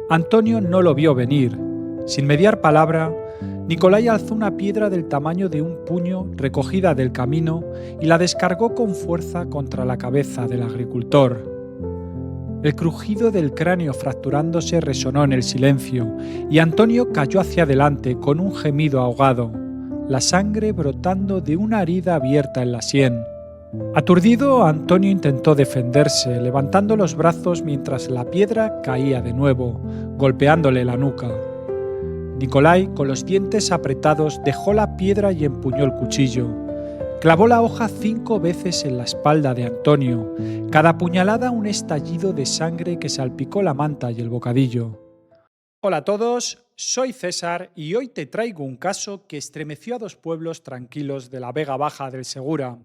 Antonio no lo vio venir. Sin mediar palabra, Nicolai alzó una piedra del tamaño de un puño recogida del camino y la descargó con fuerza contra la cabeza del agricultor. El crujido del cráneo fracturándose resonó en el silencio y Antonio cayó hacia adelante con un gemido ahogado, la sangre brotando de una herida abierta en la sien. Aturdido, Antonio intentó defenderse, levantando los brazos mientras la piedra caía de nuevo, golpeándole la nuca. Nicolai, con los dientes apretados, dejó la piedra y empuñó el cuchillo. Clavó la hoja 5 veces en la espalda de Antonio, cada puñalada un estallido de sangre que salpicó la manta y el bocadillo. Hola a todos, soy César y hoy te traigo un caso que estremeció a 2 pueblos tranquilos de la Vega Baja del Segura.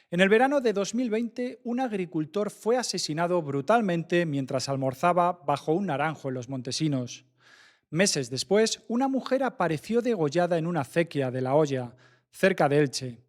En el verano de 2020, un agricultor fue asesinado brutalmente mientras almorzaba bajo un naranjo en Los Montesinos. Meses después, una mujer apareció degollada en una acequia de La Hoya, cerca de Elche.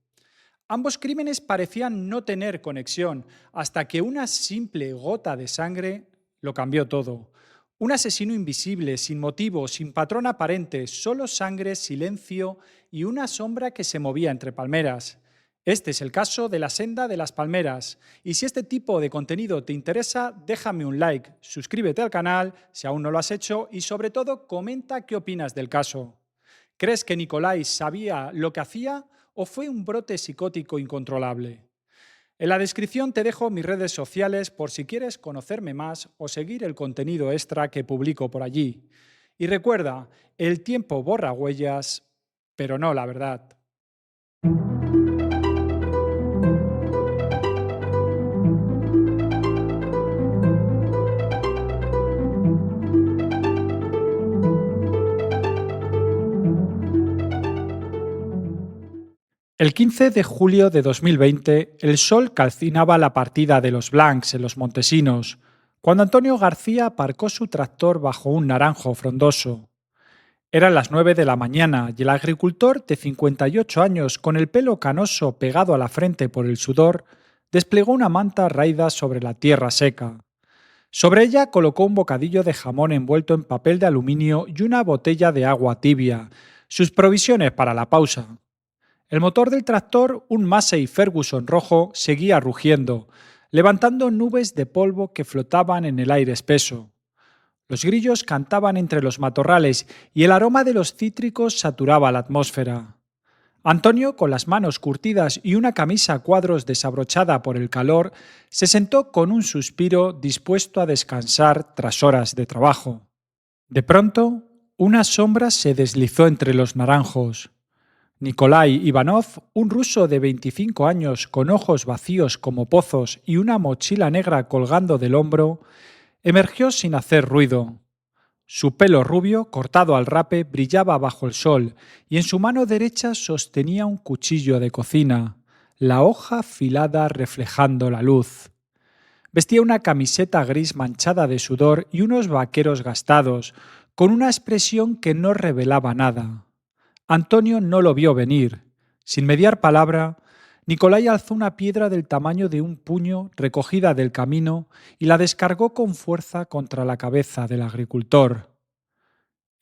Ambos crímenes parecían no tener conexión, hasta que una simple gota de sangre lo cambió todo. Un asesino invisible, sin motivo, sin patrón aparente, solo sangre, silencio y una sombra que se movía entre palmeras. Este es el caso de La Senda de las Palmeras. Y si este tipo de contenido te interesa, déjame un like, suscríbete al canal si aún no lo has hecho y sobre todo comenta qué opinas del caso. ¿Crees que Nicolai sabía lo que hacía o fue un brote psicótico incontrolable? En la descripción te dejo mis redes sociales por si quieres conocerme más o seguir el contenido extra que publico por allí. Y recuerda, el tiempo borra huellas, pero no la verdad. El 15 de julio de 2020, el sol calcinaba la partida de los Blancs en Los Montesinos, cuando Antonio García aparcó su tractor bajo un naranjo frondoso. Eran las 9 de la mañana y el agricultor de 58 años, con el pelo canoso pegado a la frente por el sudor, desplegó una manta raída sobre la tierra seca. Sobre ella colocó un bocadillo de jamón envuelto en papel de aluminio y una botella de agua tibia, sus provisiones para la pausa. El motor del tractor, un Massey Ferguson rojo, seguía rugiendo, levantando nubes de polvo que flotaban en el aire espeso. Los grillos cantaban entre los matorrales y el aroma de los cítricos saturaba la atmósfera. Antonio, con las manos curtidas y una camisa a cuadros desabrochada por el calor, se sentó con un suspiro dispuesto a descansar tras horas de trabajo. De pronto, una sombra se deslizó entre los naranjos. Nikolai Ivanov, un ruso de 25 años con ojos vacíos como pozos y una mochila negra colgando del hombro, emergió sin hacer ruido. Su pelo rubio, cortado al rape, brillaba bajo el sol y en su mano derecha sostenía un cuchillo de cocina, la hoja afilada reflejando la luz. Vestía una camiseta gris manchada de sudor y unos vaqueros gastados, con una expresión que no revelaba nada. Antonio no lo vio venir. Sin mediar palabra, Nicolai alzó una piedra del tamaño de un puño recogida del camino y la descargó con fuerza contra la cabeza del agricultor.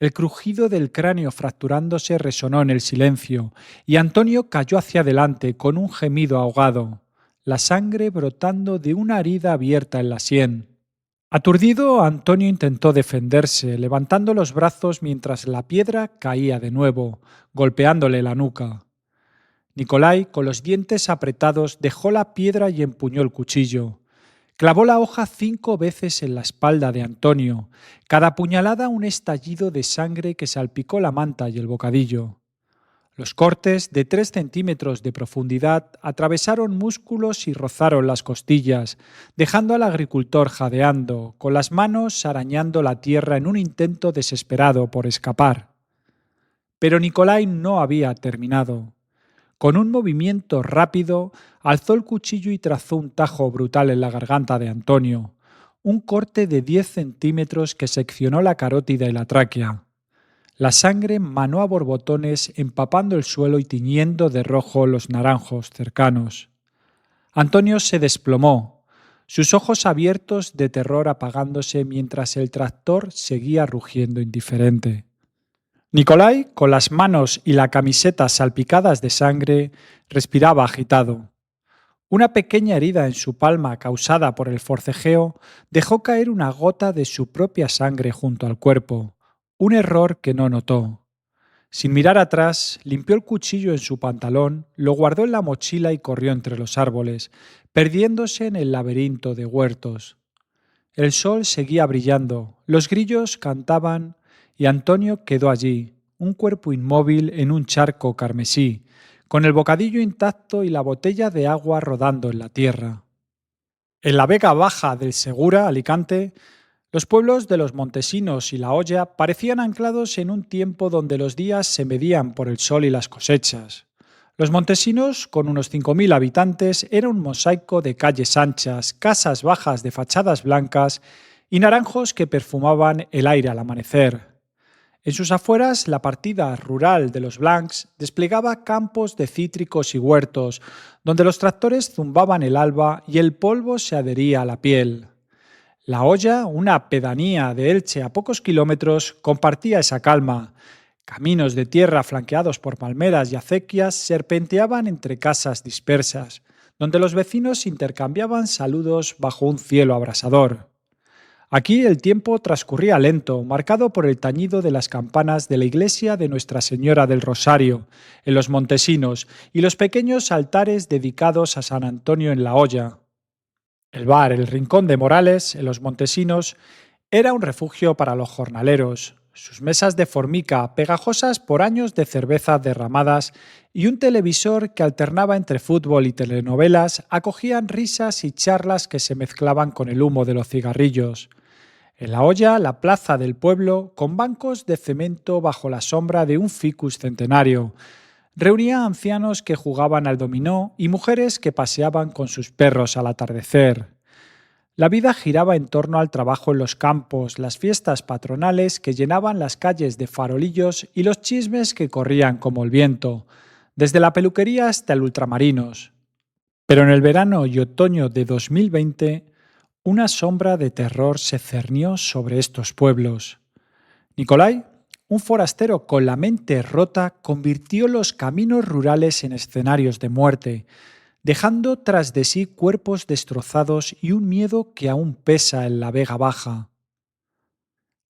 El crujido del cráneo fracturándose resonó en el silencio y Antonio cayó hacia adelante con un gemido ahogado, la sangre brotando de una herida abierta en la sien. Aturdido, Antonio intentó defenderse, levantando los brazos mientras la piedra caía de nuevo, golpeándole la nuca. Nicolai, con los dientes apretados, dejó la piedra y empuñó el cuchillo. Clavó la hoja 5 veces en la espalda de Antonio, cada puñalada un estallido de sangre que salpicó la manta y el bocadillo. Los cortes, de 3 centímetros de profundidad, atravesaron músculos y rozaron las costillas, dejando al agricultor jadeando, con las manos arañando la tierra en un intento desesperado por escapar. Pero Nicolai no había terminado. Con un movimiento rápido, alzó el cuchillo y trazó un tajo brutal en la garganta de Antonio, un corte de 10 centímetros que seccionó la carótida y la tráquea. La sangre manó a borbotones empapando el suelo y tiñendo de rojo los naranjos cercanos. Antonio se desplomó. sus ojos abiertos de terror apagándose mientras el tractor seguía rugiendo indiferente. Nikolai, con las manos y la camiseta salpicadas de sangre, respiraba agitado. Una pequeña herida en su palma causada por el forcejeo dejó caer una gota de su propia sangre junto al cuerpo, un error que no notó. Sin mirar atrás, limpió el cuchillo en su pantalón, lo guardó en la mochila y corrió entre los árboles, perdiéndose en el laberinto de huertos. El sol seguía brillando, los grillos cantaban y Antonio quedó allí, un cuerpo inmóvil en un charco carmesí, con el bocadillo intacto y la botella de agua rodando en la tierra. En la Vega Baja del Segura, Alicante, los pueblos de los Montesinos y La Hoya parecían anclados en un tiempo donde los días se medían por el sol y las cosechas. Los Montesinos, con unos 5.000 habitantes, era un mosaico de calles anchas, casas bajas de fachadas blancas y naranjos que perfumaban el aire al amanecer. En sus afueras, la partida rural de los Blancs desplegaba campos de cítricos y huertos, donde los tractores zumbaban el alba y el polvo se adhería a la piel. La Hoya, una pedanía de Elche a pocos kilómetros, compartía esa calma. Caminos de tierra flanqueados por palmeras y acequias serpenteaban entre casas dispersas, donde los vecinos intercambiaban saludos bajo un cielo abrasador. Aquí el tiempo transcurría lento, marcado por el tañido de las campanas de la iglesia de Nuestra Señora del Rosario, en los Montesinos, y los pequeños altares dedicados a San Antonio en La Hoya. El bar El Rincón de Morales, en los Montesinos, era un refugio para los jornaleros. Sus mesas de formica, pegajosas por años de cerveza derramadas, y un televisor que alternaba entre fútbol y telenovelas, acogían risas y charlas que se mezclaban con el humo de los cigarrillos. En La Hoya, la plaza del pueblo, con bancos de cemento bajo la sombra de un ficus centenario, reunía a ancianos que jugaban al dominó y mujeres que paseaban con sus perros al atardecer. La vida giraba en torno al trabajo en los campos, las fiestas patronales que llenaban las calles de farolillos y los chismes que corrían como el viento, desde la peluquería hasta el ultramarinos. Pero en el verano y otoño de 2020, una sombra de terror se cernió sobre estos pueblos. Nikolai, un forastero con la mente rota, convirtió los caminos rurales en escenarios de muerte, dejando tras de sí cuerpos destrozados y un miedo que aún pesa en la Vega Baja.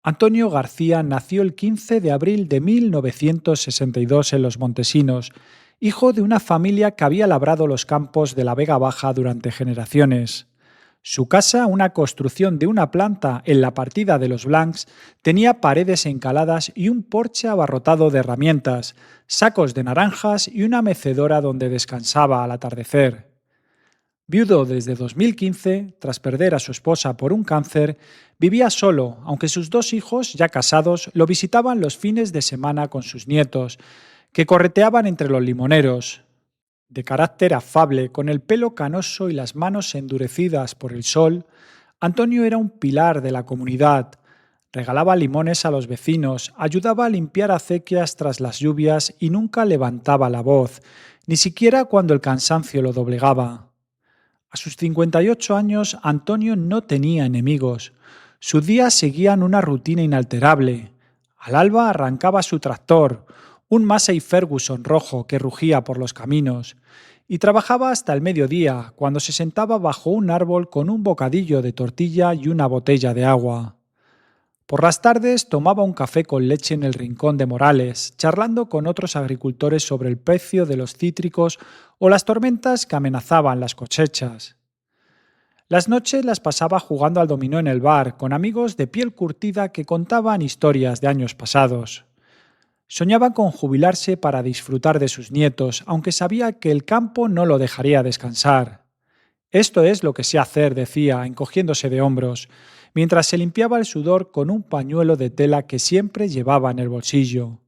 Antonio García nació el 15 de abril de 1962 en Los Montesinos, hijo de una familia que había labrado los campos de la Vega Baja durante generaciones. Su casa, una construcción de una planta en la partida de los Blancs, tenía paredes encaladas y un porche abarrotado de herramientas, sacos de naranjas y una mecedora donde descansaba al atardecer. Viudo desde 2015, tras perder a su esposa por un cáncer, vivía solo, aunque sus dos hijos, ya casados, lo visitaban los fines de semana con sus nietos, que correteaban entre los limoneros. De carácter afable, con el pelo canoso y las manos endurecidas por el sol, Antonio era un pilar de la comunidad. Regalaba limones a los vecinos, ayudaba a limpiar acequias tras las lluvias y nunca levantaba la voz, ni siquiera cuando el cansancio lo doblegaba. A sus 58 años, Antonio no tenía enemigos. Sus días seguían una rutina inalterable. Al alba arrancaba su tractor, un Massey Ferguson rojo que rugía por los caminos, y trabajaba hasta el mediodía, cuando se sentaba bajo un árbol con un bocadillo de tortilla y una botella de agua. Por las tardes tomaba un café con leche en el Rincón de Morales, charlando con otros agricultores sobre el precio de los cítricos o las tormentas que amenazaban las cosechas. Las noches las pasaba jugando al dominó en el bar, con amigos de piel curtida que contaban historias de años pasados. Soñaba con jubilarse para disfrutar de sus nietos, aunque sabía que el campo no lo dejaría descansar. Esto es lo que sé hacer, decía, encogiéndose de hombros, mientras se limpiaba el sudor con un pañuelo de tela que siempre llevaba en el bolsillo.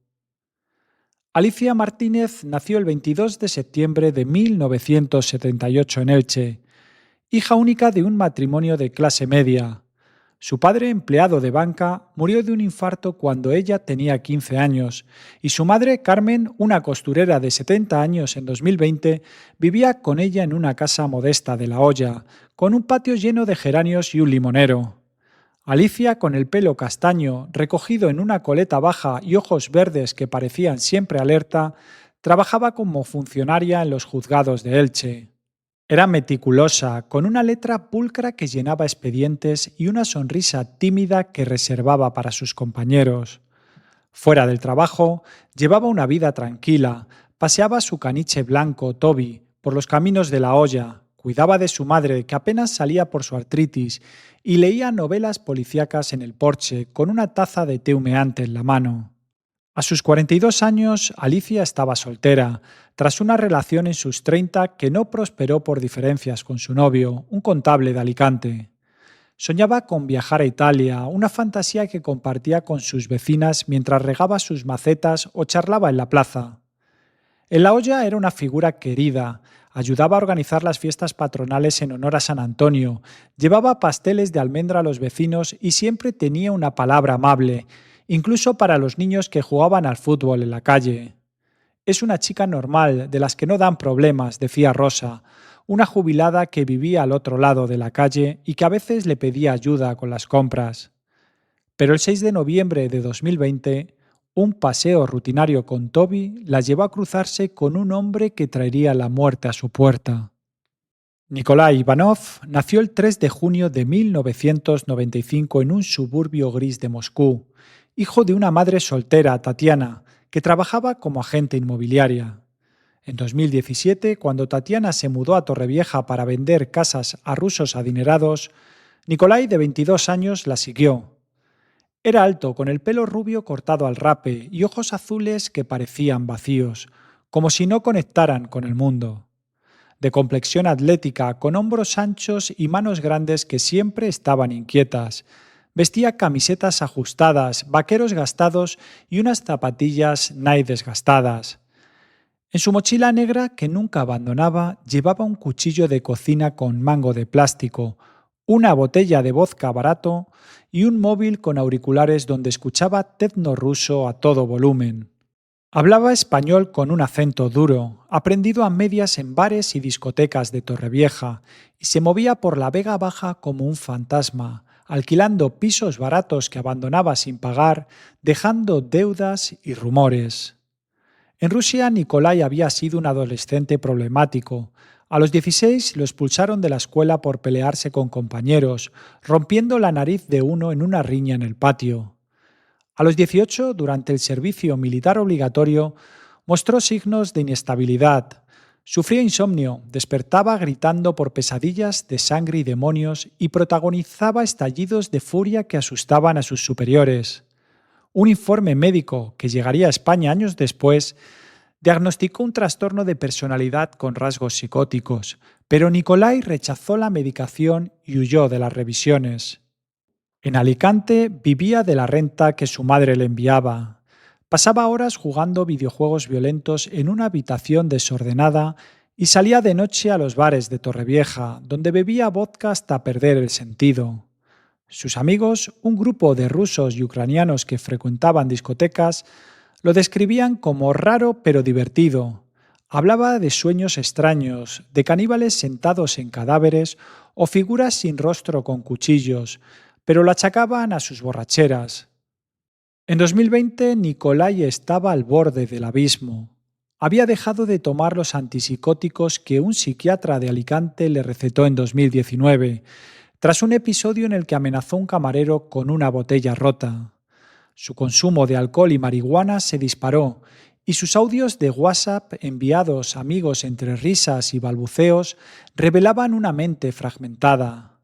Alicia Martínez nació el 22 de septiembre de 1978 en Elche, hija única de un matrimonio de clase media. Su padre, empleado de banca, murió de un infarto cuando ella tenía 15 años y su madre, Carmen, una costurera de 70 años en 2020, vivía con ella en una casa modesta de La Hoya, con un patio lleno de geranios y un limonero. Alicia, con el pelo castaño, recogido en una coleta baja y ojos verdes que parecían siempre alerta, trabajaba como funcionaria en los juzgados de Elche. Era meticulosa, con una letra pulcra que llenaba expedientes y una sonrisa tímida que reservaba para sus compañeros. Fuera del trabajo, llevaba una vida tranquila, paseaba su caniche blanco, Toby, por los caminos de La Hoya, cuidaba de su madre, que apenas salía por su artritis, y leía novelas policíacas en el porche, con una taza de té humeante en la mano. A sus 42 años, Alicia estaba soltera, tras una relación en sus 30 que no prosperó por diferencias con su novio, un contable de Alicante. Soñaba con viajar a Italia, una fantasía que compartía con sus vecinas mientras regaba sus macetas o charlaba en la plaza. En La Hoya era una figura querida, ayudaba a organizar las fiestas patronales en honor a San Antonio, llevaba pasteles de almendra a los vecinos y siempre tenía una palabra amable, incluso para los niños que jugaban al fútbol en la calle. Es una chica normal, de las que no dan problemas, decía Rosa, una jubilada que vivía al otro lado de la calle y que a veces le pedía ayuda con las compras. Pero el 6 de noviembre de 2020, un paseo rutinario con Toby la llevó a cruzarse con un hombre que traería la muerte a su puerta. Nikolai Ivanov nació el 3 de junio de 1995 en un suburbio gris de Moscú, hijo de una madre soltera, Tatiana, que trabajaba como agente inmobiliaria. En 2017, cuando Tatiana se mudó a Torrevieja para vender casas a rusos adinerados, Nikolai, de 22 años, la siguió. Era alto, con el pelo rubio cortado al rape y ojos azules que parecían vacíos, como si no conectaran con el mundo. De complexión atlética, con hombros anchos y manos grandes que siempre estaban inquietas. Vestía camisetas ajustadas, vaqueros gastados y unas zapatillas Nike desgastadas. En su mochila negra, que nunca abandonaba, llevaba un cuchillo de cocina con mango de plástico, una botella de vodka barato y un móvil con auriculares donde escuchaba tecno ruso a todo volumen. Hablaba español con un acento duro, aprendido a medias en bares y discotecas de Torrevieja, y se movía por la Vega Baja como un fantasma, alquilando pisos baratos que abandonaba sin pagar, dejando deudas y rumores. En Rusia, Nikolai había sido un adolescente problemático. A los 16 lo expulsaron de la escuela por pelearse con compañeros, rompiendo la nariz de uno en una riña en el patio. A los 18, durante el servicio militar obligatorio, mostró signos de inestabilidad. Sufría insomnio, despertaba gritando por pesadillas de sangre y demonios y protagonizaba estallidos de furia que asustaban a sus superiores. Un informe médico, que llegaría a España años después, diagnosticó un trastorno de personalidad con rasgos psicóticos, pero Nikolai rechazó la medicación y huyó de las revisiones. En Alicante vivía de la renta que su madre le enviaba. Pasaba horas jugando videojuegos violentos en una habitación desordenada y salía de noche a los bares de Torrevieja, donde bebía vodka hasta perder el sentido. Sus amigos, un grupo de rusos y ucranianos que frecuentaban discotecas, lo describían como raro pero divertido. Hablaba de sueños extraños, de caníbales sentados en cadáveres o figuras sin rostro con cuchillos, pero lo achacaban a sus borracheras. En 2020, Nikolai estaba al borde del abismo. Había dejado de tomar los antipsicóticos que un psiquiatra de Alicante le recetó en 2019, tras un episodio en el que amenazó a un camarero con una botella rota. Su consumo de alcohol y marihuana se disparó y sus audios de WhatsApp enviados a amigos entre risas y balbuceos revelaban una mente fragmentada.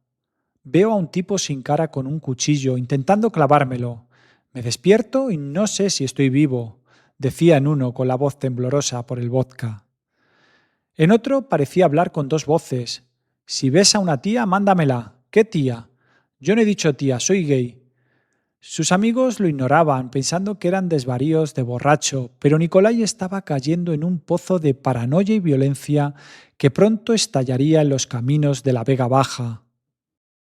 Veo a un tipo sin cara con un cuchillo intentando clavármelo. Me despierto y no sé si estoy vivo, decía en uno con la voz temblorosa por el vodka. En otro parecía hablar con dos voces. Si ves a una tía, mándamela. ¿Qué tía? Yo no he dicho tía, soy gay. Sus amigos lo ignoraban, pensando que eran desvaríos de borracho, pero Nikolai estaba cayendo en un pozo de paranoia y violencia que pronto estallaría en los caminos de la Vega Baja.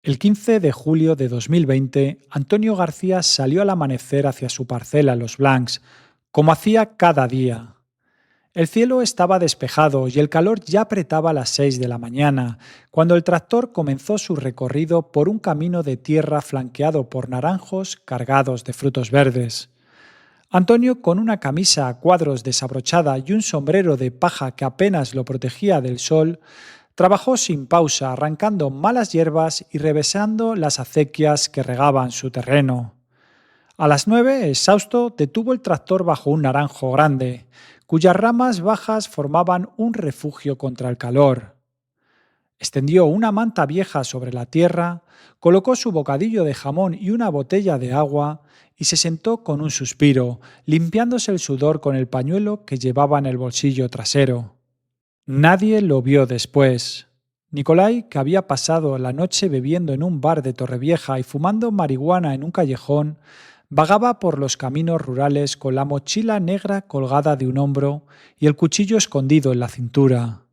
El 15 de julio de 2020, Antonio García salió al amanecer hacia su parcela Los Blancs, como hacía cada día. El cielo estaba despejado y el calor ya apretaba las 6 de la mañana, cuando el tractor comenzó su recorrido por un camino de tierra flanqueado por naranjos cargados de frutos verdes. Antonio, con una camisa a cuadros desabrochada y un sombrero de paja que apenas lo protegía del sol, trabajó sin pausa, arrancando malas hierbas y revesando las acequias que regaban su terreno. A las 9, exhausto, detuvo el tractor bajo un naranjo grande, cuyas ramas bajas formaban un refugio contra el calor. Extendió una manta vieja sobre la tierra, colocó su bocadillo de jamón y una botella de agua y se sentó con un suspiro, limpiándose el sudor con el pañuelo que llevaba en el bolsillo trasero. Nadie lo vio después. Nicolai, que había pasado la noche bebiendo en un bar de Torrevieja y fumando marihuana en un callejón, vagaba por los caminos rurales con la mochila negra colgada de un hombro y el cuchillo escondido en la cintura.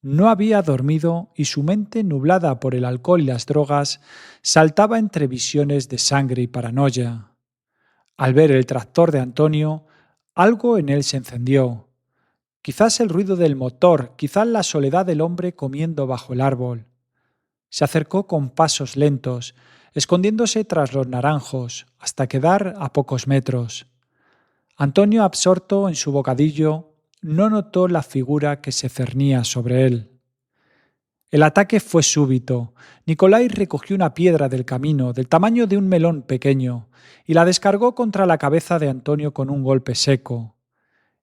No había dormido y su mente, nublada por el alcohol y las drogas, saltaba entre visiones de sangre y paranoia. Al ver el tractor de Antonio, algo en él se encendió. Quizás el ruido del motor, quizás la soledad del hombre comiendo bajo el árbol. Se acercó con pasos lentos, escondiéndose tras los naranjos, hasta quedar a pocos metros. Antonio, absorto en su bocadillo, no notó la figura que se cernía sobre él. El ataque fue súbito. Nicolai recogió una piedra del camino, del tamaño de un melón pequeño, y la descargó contra la cabeza de Antonio con un golpe seco.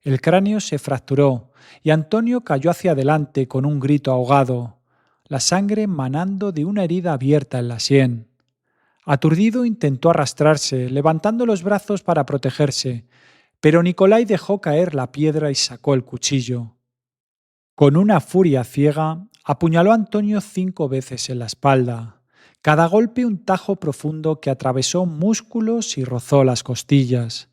El cráneo se fracturó y Antonio cayó hacia adelante con un grito ahogado, la sangre manando de una herida abierta en la sien. Aturdido intentó arrastrarse, levantando los brazos para protegerse, pero Nicolai dejó caer la piedra y sacó el cuchillo. Con una furia ciega, apuñaló a Antonio 5 veces en la espalda, cada golpe un tajo profundo que atravesó músculos y rozó las costillas.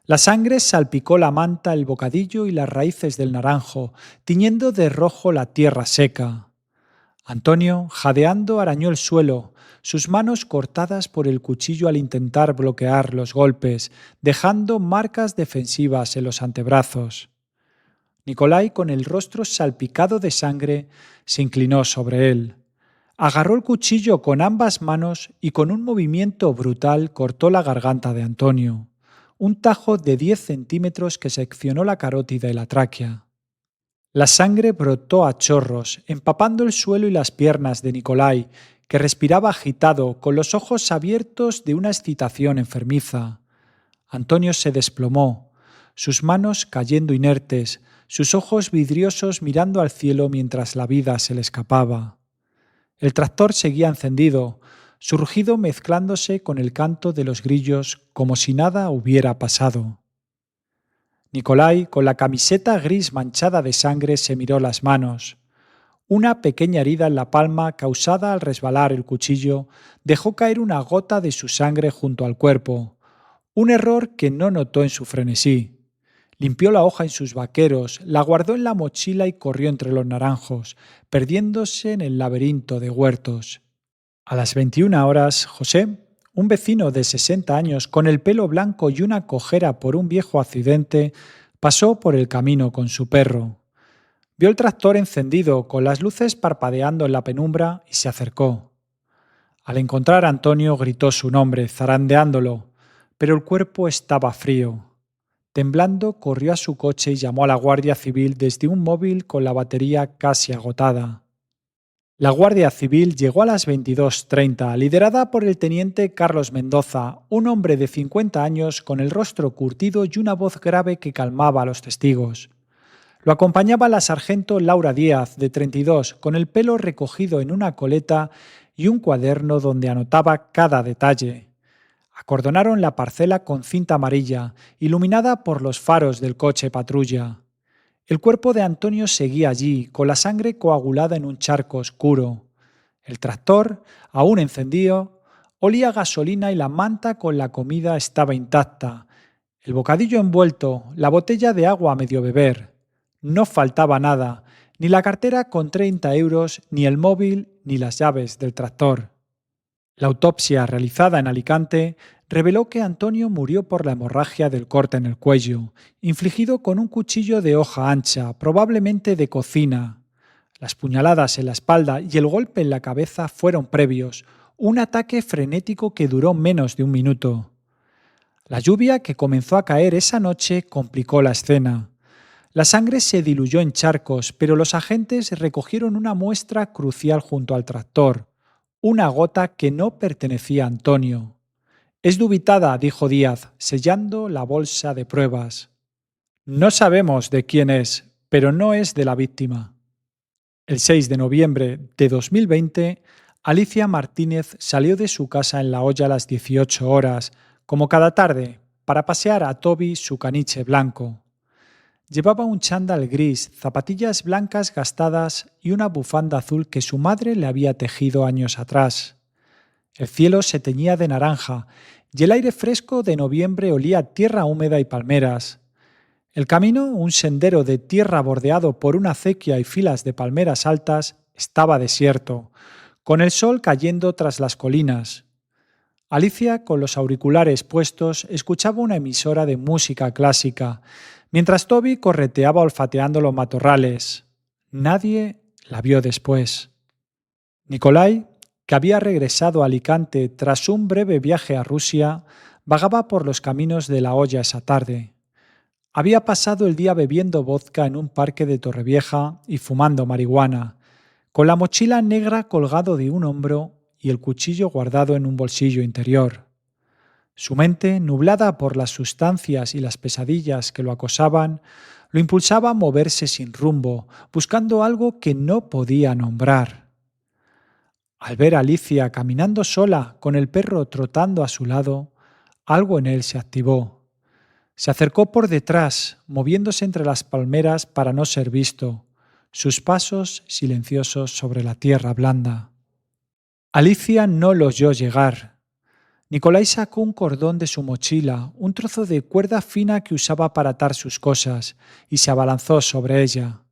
La sangre salpicó la manta, el bocadillo y las raíces del naranjo, tiñendo de rojo la tierra seca. Antonio, jadeando, arañó el suelo, sus manos cortadas por el cuchillo al intentar bloquear los golpes, dejando marcas defensivas en los antebrazos. Nicolai, con el rostro salpicado de sangre, se inclinó sobre él. Agarró el cuchillo con ambas manos y con un movimiento brutal cortó la garganta de Antonio. Un tajo de 10 centímetros que seccionó la carótida y la tráquea. La sangre brotó a chorros, empapando el suelo y las piernas de Nicolai, que respiraba agitado, con los ojos abiertos de una excitación enfermiza. Antonio se desplomó, sus manos cayendo inertes, sus ojos vidriosos mirando al cielo mientras la vida se le escapaba. El tractor seguía encendido, su rugido mezclándose con el canto de los grillos como si nada hubiera pasado. Nicolai, con la camiseta gris manchada de sangre, se miró las manos. Una pequeña herida en la palma causada al resbalar el cuchillo dejó caer una gota de su sangre junto al cuerpo, un error que no notó en su frenesí. Limpió la hoja en sus vaqueros, la guardó en la mochila y corrió entre los naranjos, perdiéndose en el laberinto de huertos. A las 21 horas, José, un vecino de 60 años con el pelo blanco y una cojera por un viejo accidente, pasó por el camino con su perro. Vio el tractor encendido, con las luces parpadeando en la penumbra, y se acercó. Al encontrar a Antonio, gritó su nombre, zarandeándolo, pero el cuerpo estaba frío. Temblando, corrió a su coche y llamó a la Guardia Civil desde un móvil con la batería casi agotada. La Guardia Civil llegó a las 22:30, liderada por el teniente Carlos Mendoza, un hombre de 50 años con el rostro curtido y una voz grave que calmaba a los testigos. Lo acompañaba la sargento Laura Díaz, de 32, con el pelo recogido en una coleta y un cuaderno donde anotaba cada detalle. Acordonaron la parcela con cinta amarilla, iluminada por los faros del coche patrulla. El cuerpo de Antonio seguía allí, con la sangre coagulada en un charco oscuro. El tractor, aún encendido, olía a gasolina y la manta con la comida estaba intacta. El bocadillo envuelto, la botella de agua a medio beber. No faltaba nada, ni la cartera con 30 euros, ni el móvil, ni las llaves del tractor. La autopsia realizada en Alicante reveló que Antonio murió por la hemorragia del corte en el cuello, infligido con un cuchillo de hoja ancha, probablemente de cocina. Las puñaladas en la espalda y el golpe en la cabeza fueron previos, un ataque frenético que duró menos de un minuto. La lluvia que comenzó a caer esa noche complicó la escena. La sangre se diluyó en charcos, pero los agentes recogieron una muestra crucial junto al tractor, una gota que no pertenecía a Antonio. Es dubitada, dijo Díaz, sellando la bolsa de pruebas. No sabemos de quién es, pero no es de la víctima. El 6 de noviembre de 2020, Alicia Martínez salió de su casa en La Hoya a las 18 horas, como cada tarde, para pasear a Toby su caniche blanco. Llevaba un chándal gris, zapatillas blancas gastadas y una bufanda azul que su madre le había tejido años atrás. El cielo se teñía de naranja y el aire fresco de noviembre olía a tierra húmeda y palmeras. El camino, un sendero de tierra bordeado por una acequia y filas de palmeras altas, estaba desierto, con el sol cayendo tras las colinas. Alicia, con los auriculares puestos, escuchaba una emisora de música clásica, mientras Toby correteaba olfateando los matorrales. Nadie la vio después. Nikolai, que había regresado a Alicante tras un breve viaje a Rusia, vagaba por los caminos de La Hoya esa tarde. Había pasado el día bebiendo vodka en un parque de Torrevieja y fumando marihuana, con la mochila negra colgado de un hombro y el cuchillo guardado en un bolsillo interior. Su mente, nublada por las sustancias y las pesadillas que lo acosaban, lo impulsaba a moverse sin rumbo, buscando algo que no podía nombrar. Al ver a Alicia caminando sola con el perro trotando a su lado, algo en él se activó. Se acercó por detrás, moviéndose entre las palmeras para no ser visto, sus pasos silenciosos sobre la tierra blanda. Alicia no lo oyó llegar. Nikolai sacó un cordón de su mochila, un trozo de cuerda fina que usaba para atar sus cosas, y se abalanzó sobre ella.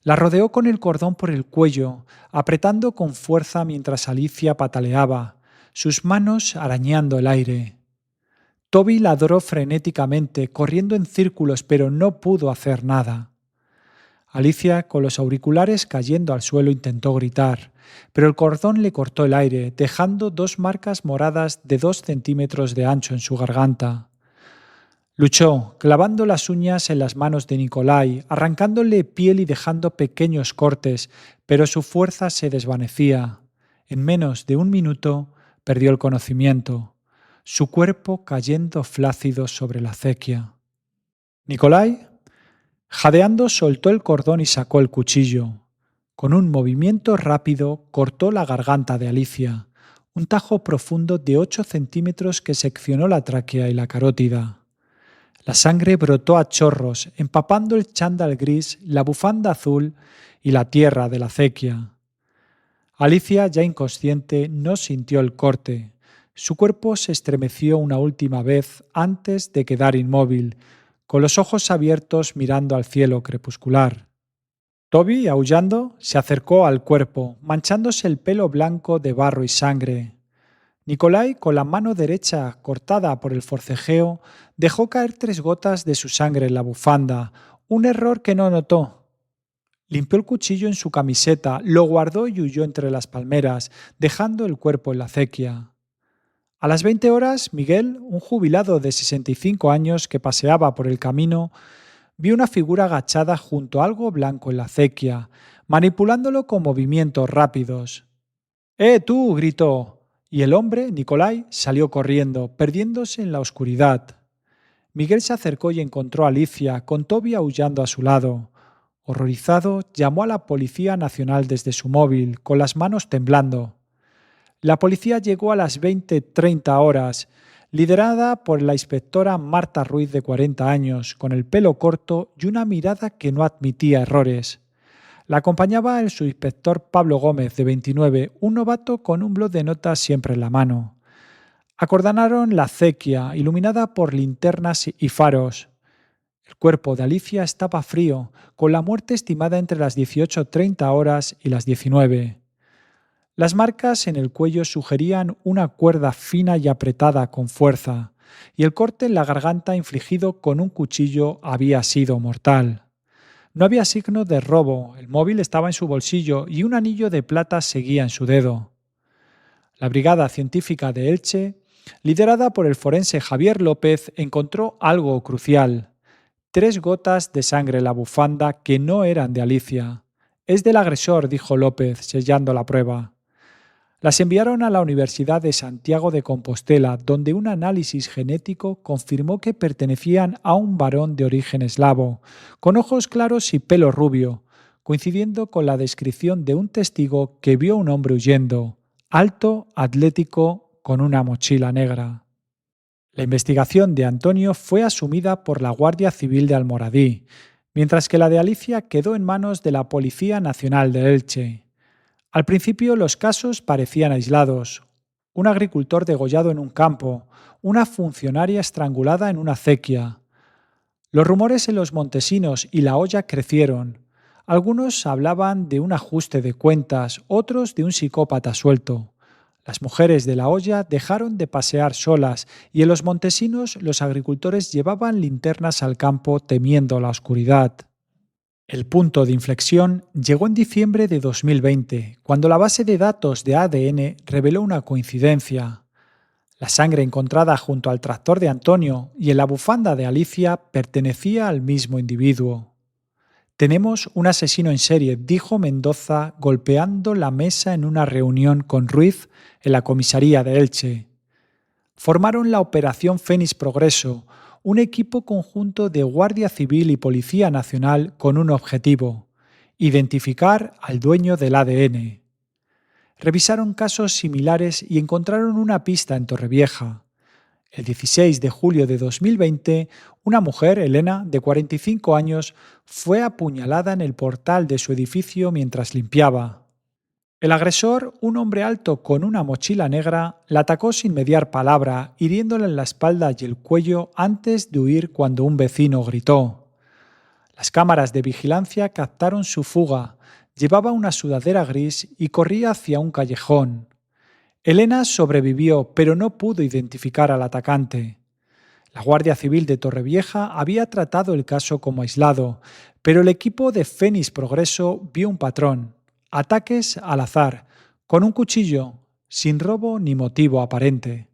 La rodeó con el cordón por el cuello, apretando con fuerza mientras Alicia pataleaba, sus manos arañando el aire. Toby ladró frenéticamente, corriendo en círculos, pero no pudo hacer nada. Alicia, con los auriculares cayendo al suelo, intentó gritar, pero el cordón le cortó el aire, dejando 2 marcas moradas de 2 centímetros de ancho en su garganta. Luchó, clavando las uñas en las manos de Nikolai, arrancándole piel y dejando pequeños cortes, pero su fuerza se desvanecía. En menos de un minuto perdió el conocimiento, su cuerpo cayendo flácido sobre la acequia. Nikolai, jadeando, soltó el cordón y sacó el cuchillo. Con un movimiento rápido cortó la garganta de Alicia, un tajo profundo de 8 centímetros que seccionó la tráquea y la carótida. La sangre brotó a chorros, empapando el chándal gris, la bufanda azul y la tierra de la acequia. Alicia, ya inconsciente, no sintió el corte. Su cuerpo se estremeció una última vez antes de quedar inmóvil, con los ojos abiertos mirando al cielo crepuscular. Toby, aullando, se acercó al cuerpo, manchándose el pelo blanco de barro y sangre. Nikolai, con la mano derecha cortada por el forcejeo, dejó caer 3 gotas de su sangre en la bufanda, un error que no notó. Limpió el cuchillo en su camiseta, lo guardó y huyó entre las palmeras, dejando el cuerpo en la acequia. A las 20 horas, Miguel, un jubilado de 65 años que paseaba por el camino, vio una figura agachada junto a algo blanco en la acequia, manipulándolo con movimientos rápidos. Tú! Gritó. Y el hombre, Nikolai, salió corriendo, perdiéndose en la oscuridad. Miguel se acercó y encontró a Alicia, con Toby aullando a su lado. Horrorizado, llamó a la Policía Nacional desde su móvil, con las manos temblando. La policía llegó a las 20:30 horas, liderada por la inspectora Marta Ruiz, de 40 años, con el pelo corto y una mirada que no admitía errores. La acompañaba el subinspector Pablo Gómez, de 29, un novato con un bloc de notas siempre en la mano. Acordonaron la acequia, iluminada por linternas y faros. El cuerpo de Alicia estaba frío, con la muerte estimada entre las 18:30 horas y las 19. Las marcas en el cuello sugerían una cuerda fina y apretada con fuerza, y el corte en la garganta infligido con un cuchillo había sido mortal. No había signo de robo, el móvil estaba en su bolsillo y un anillo de plata seguía en su dedo. La Brigada Científica de Elche, liderada por el forense Javier López, encontró algo crucial: 3 gotas de sangre en la bufanda que no eran de Alicia. Es del agresor, dijo López, sellando la prueba. Las enviaron a la Universidad de Santiago de Compostela, donde un análisis genético confirmó que pertenecían a un varón de origen eslavo, con ojos claros y pelo rubio, coincidiendo con la descripción de un testigo que vio a un hombre huyendo, alto, atlético, con una mochila negra. La investigación de Antonio fue asumida por la Guardia Civil de Almoradí, mientras que la de Alicia quedó en manos de la Policía Nacional de Elche. Al principio los casos parecían aislados: un agricultor degollado en un campo, una funcionaria estrangulada en una acequia. Los rumores en los Montesinos y La Hoya crecieron. Algunos hablaban de un ajuste de cuentas, otros de un psicópata suelto. Las mujeres de La Hoya dejaron de pasear solas y en los Montesinos los agricultores llevaban linternas al campo temiendo la oscuridad. El punto de inflexión llegó en diciembre de 2020, cuando la base de datos de ADN reveló una coincidencia. La sangre encontrada junto al tractor de Antonio y en la bufanda de Alicia pertenecía al mismo individuo. Tenemos un asesino en serie, dijo Mendoza golpeando la mesa en una reunión con Ruiz en la comisaría de Elche. Formaron la Operación Fénix Progreso, un equipo conjunto de Guardia Civil y Policía Nacional con un objetivo: identificar al dueño del ADN. Revisaron casos similares y encontraron una pista en Torrevieja. El 16 de julio de 2020, una mujer, Elena, de 45 años, fue apuñalada en el portal de su edificio mientras limpiaba. El agresor, un hombre alto con una mochila negra, la atacó sin mediar palabra, hiriéndola en la espalda y el cuello antes de huir cuando un vecino gritó. Las cámaras de vigilancia captaron su fuga. Llevaba una sudadera gris y corría hacia un callejón. Elena sobrevivió, pero no pudo identificar al atacante. La Guardia Civil de Torrevieja había tratado el caso como aislado, pero el equipo de Fénix Progreso vio un patrón: ataques al azar, con un cuchillo, sin robo ni motivo aparente.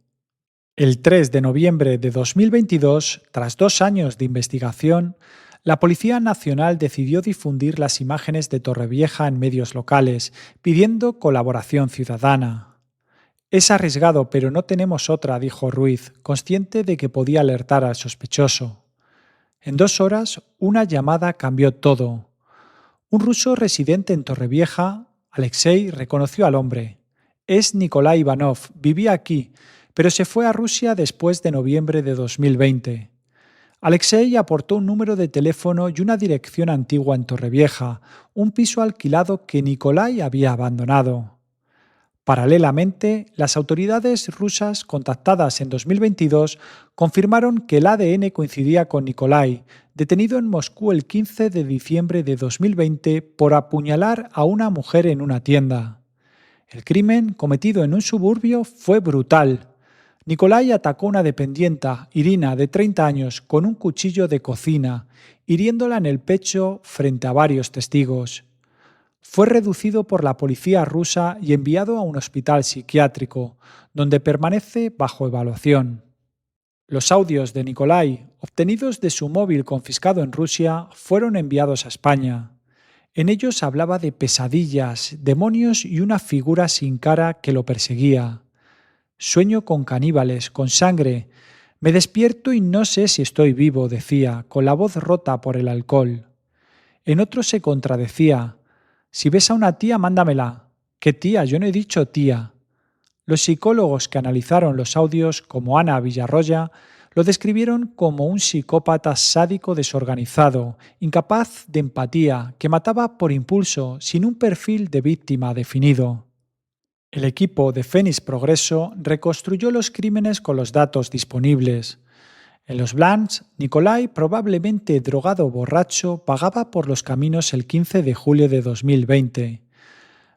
El 3 de noviembre de 2022, tras 2 años de investigación, la Policía Nacional decidió difundir las imágenes de Torrevieja en medios locales, pidiendo colaboración ciudadana. Es arriesgado, pero no tenemos otra, dijo Ruiz, consciente de que podía alertar al sospechoso. En 2 horas, una llamada cambió todo. Un ruso residente en Torrevieja, Alexei, reconoció al hombre. Es Nikolai Ivanov, vivía aquí, pero se fue a Rusia después de noviembre de 2020. Alexei aportó un número de teléfono y una dirección antigua en Torrevieja, un piso alquilado que Nikolai había abandonado. Paralelamente, las autoridades rusas contactadas en 2022 confirmaron que el ADN coincidía con Nikolai, detenido en Moscú el 15 de diciembre de 2020 por apuñalar a una mujer en una tienda. El crimen, cometido en un suburbio, fue brutal. Nikolai atacó a una dependienta, Irina, de 30 años, con un cuchillo de cocina, hiriéndola en el pecho frente a varios testigos. Fue reducido por la policía rusa y enviado a un hospital psiquiátrico, donde permanece bajo evaluación. Los audios de Nikolai, obtenidos de su móvil confiscado en Rusia, fueron enviados a España. En ellos hablaba de pesadillas, demonios y una figura sin cara que lo perseguía. Sueño con caníbales, con sangre. Me despierto y no sé si estoy vivo, decía, con la voz rota por el alcohol. En otros se contradecía: si ves a una tía, mándamela. ¿Qué tía? Yo no he dicho tía. Los psicólogos que analizaron los audios, como Ana Villarroya, lo describieron como un psicópata sádico desorganizado, incapaz de empatía, que mataba por impulso, sin un perfil de víctima definido. El equipo de Fénix Progreso reconstruyó los crímenes con los datos disponibles. En los Blancs, Nikolai, probablemente drogado o borracho, vagaba por los caminos el 15 de julio de 2020.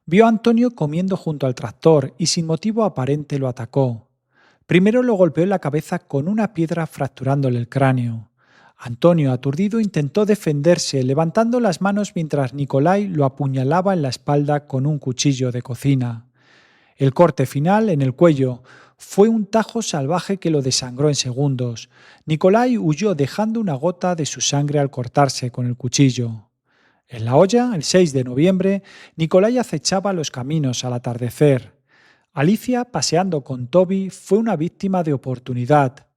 Vio a Antonio comiendo junto al tractor y sin motivo aparente lo atacó. Primero lo golpeó en la cabeza con una piedra fracturándole el cráneo. Antonio, aturdido, intentó defenderse levantando las manos mientras Nicolai lo apuñalaba en la espalda con un cuchillo de cocina. El corte final, en el cuello, fue un tajo salvaje que lo desangró en segundos. Nicolai huyó dejando una gota de su sangre al cortarse con el cuchillo. En La Hoya, el 6 de noviembre, Nicolai acechaba los caminos al atardecer. Alicia, paseando con Toby, fue una víctima de oportunidad.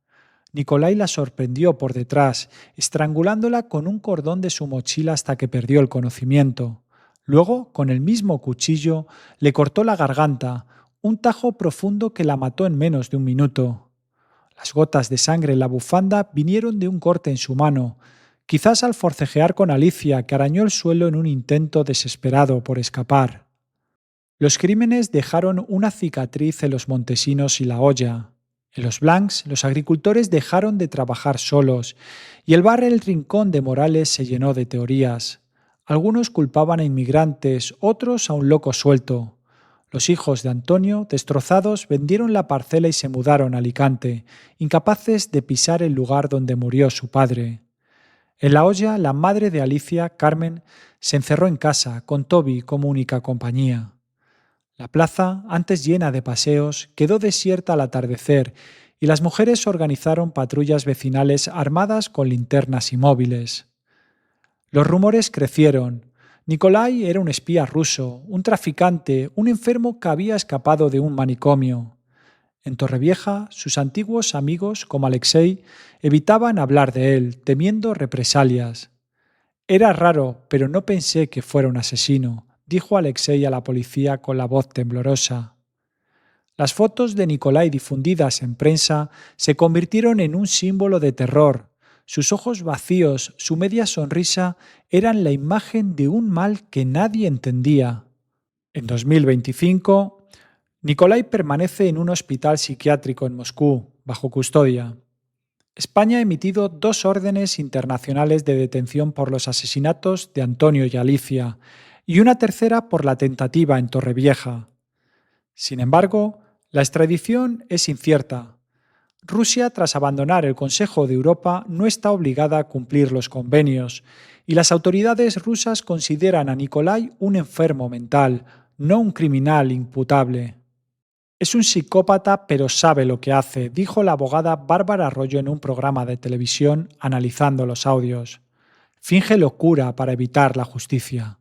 Nicolai la sorprendió por detrás, estrangulándola con un cordón de su mochila hasta que perdió el conocimiento. Luego, con el mismo cuchillo, le cortó la garganta, un tajo profundo que la mató en menos de un minuto. Las gotas de sangre en la bufanda vinieron de un corte en su mano, quizás al forcejear con Alicia, que arañó el suelo en un intento desesperado por escapar. Los crímenes dejaron una cicatriz en los Montesinos y La Hoya. En los Blancs, los agricultores dejaron de trabajar solos y el bar El Rincón de Morales se llenó de teorías. Algunos culpaban a inmigrantes, otros a un loco suelto. Los hijos de Antonio, destrozados, vendieron la parcela y se mudaron a Alicante, incapaces de pisar el lugar donde murió su padre. En La Hoya, la madre de Alicia, Carmen, se encerró en casa, con Toby como única compañía. La plaza, antes llena de paseos, quedó desierta al atardecer y las mujeres organizaron patrullas vecinales armadas con linternas y móviles. Los rumores crecieron. Nicolai era un espía ruso, un traficante, un enfermo que había escapado de un manicomio. En Torrevieja, sus antiguos amigos, como Alexei, evitaban hablar de él, temiendo represalias. Era raro, pero no pensé que fuera un asesino, dijo Alexei a la policía con la voz temblorosa. Las fotos de Nicolai difundidas en prensa se convirtieron en un símbolo de terror. Sus ojos vacíos, su media sonrisa, eran la imagen de un mal que nadie entendía. En 2025, Nicolai permanece en un hospital psiquiátrico en Moscú, bajo custodia. España ha emitido 2 órdenes internacionales de detención por los asesinatos de Antonio y Alicia, y una tercera por la tentativa en Torrevieja. Sin embargo, la extradición es incierta. Rusia, tras abandonar el Consejo de Europa, no está obligada a cumplir los convenios, y las autoridades rusas consideran a Nicolai un enfermo mental, no un criminal imputable. Es un psicópata, pero sabe lo que hace, dijo la abogada Bárbara Arroyo en un programa de televisión analizando los audios. Finge locura para evitar la justicia.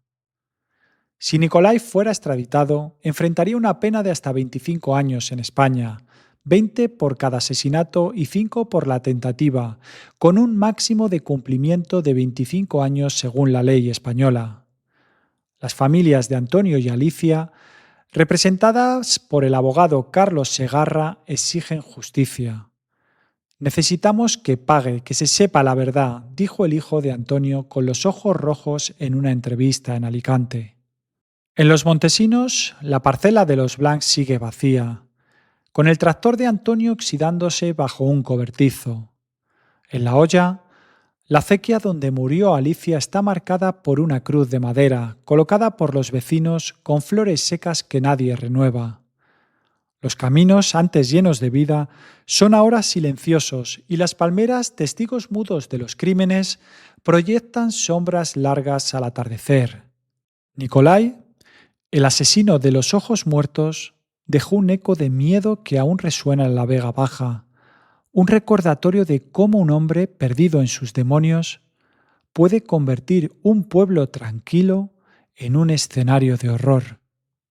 Si Nicolai fuera extraditado, enfrentaría una pena de hasta 25 años en España, 20 por cada asesinato y 5 por la tentativa, con un máximo de cumplimiento de 25 años según la ley española. Las familias de Antonio y Alicia, representadas por el abogado Carlos Segarra, exigen justicia. Necesitamos que pague, que se sepa la verdad, dijo el hijo de Antonio con los ojos rojos en una entrevista en Alicante. En Los Montesinos, la parcela de los Blancs sigue vacía, con el tractor de Antonio oxidándose bajo un cobertizo. En La Hoya, la acequia donde murió Alicia está marcada por una cruz de madera, colocada por los vecinos con flores secas que nadie renueva. Los caminos, antes llenos de vida, son ahora silenciosos y las palmeras, testigos mudos de los crímenes, proyectan sombras largas al atardecer. Nicolai, el asesino de los ojos muertos, dejó un eco de miedo que aún resuena en la Vega Baja, un recordatorio de cómo un hombre perdido en sus demonios puede convertir un pueblo tranquilo en un escenario de horror.